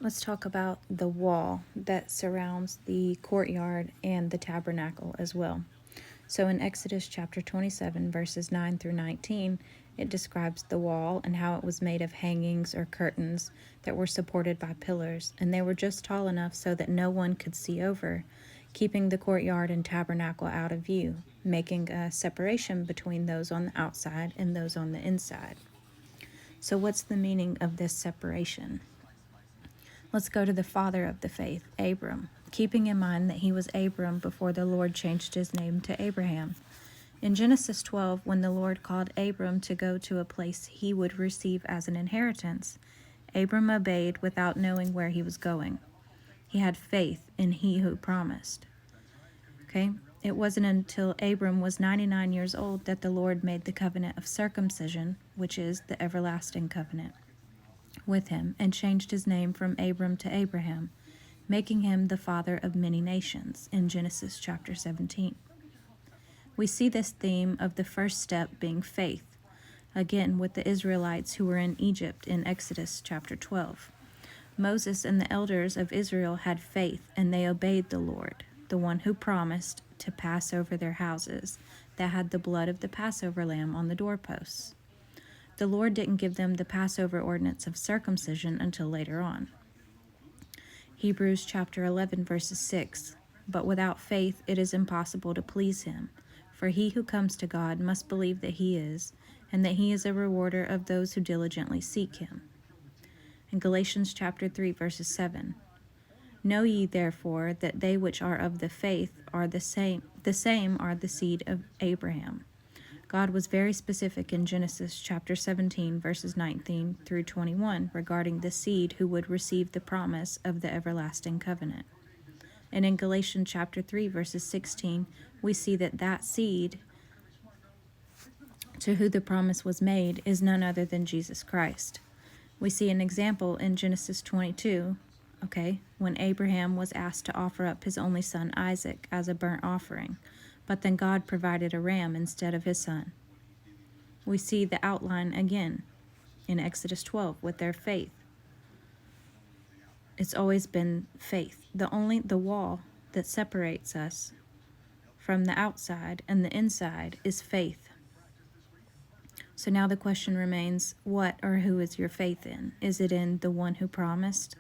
Let's talk about the wall that surrounds the courtyard and the tabernacle as well. So in Exodus chapter 27, verses 9 through 19, it describes the wall and how it was made of hangings or curtains that were supported by pillars, and they were just tall enough so that no one could see over, keeping the courtyard and tabernacle out of view, making a separation between those on the outside and those on the inside. So what's the meaning of this separation? Let's go to the father of the faith, Abram, keeping in mind that he was Abram before the Lord changed his name to Abraham. In Genesis 12, when the Lord called Abram to go to a place he would receive as an inheritance, Abram obeyed without knowing where he was going. He had faith in he who promised. Okay? It wasn't until Abram was 99 years old that the Lord made the covenant of circumcision, which is the everlasting covenant, with him, and changed his name from Abram to Abraham, making him the father of many nations in Genesis chapter 17. We see this theme of the first step being faith, again with the Israelites who were in Egypt in Exodus chapter 12. Moses and the elders of Israel had faith, and they obeyed the Lord, the one who promised to pass over their houses, that had the blood of the Passover lamb on the doorposts. The Lord didn't give them the Passover ordinance of circumcision until later on. Hebrews chapter 11, verses 6. But without faith it is impossible to please him. For he who comes to God must believe that he is, and that he is a rewarder of those who diligently seek him. In Galatians chapter 3, verses 7. Know ye therefore that they which are of the faith are the same are the seed of Abraham. God was very specific in Genesis chapter 17, verses 19 through 21, regarding the seed who would receive the promise of the everlasting covenant. And in Galatians chapter 3, verses 16, we see that seed to who the promise was made is none other than Jesus Christ. We see an example in Genesis 22, when Abraham was asked to offer up his only son Isaac as a burnt offering, but then God provided a ram instead of his son. We see the outline again in Exodus 12 with their faith. It's always been faith. The wall that separates us from the outside and the inside is faith. So now the question remains, what or who is your faith in? Is it in the one who promised,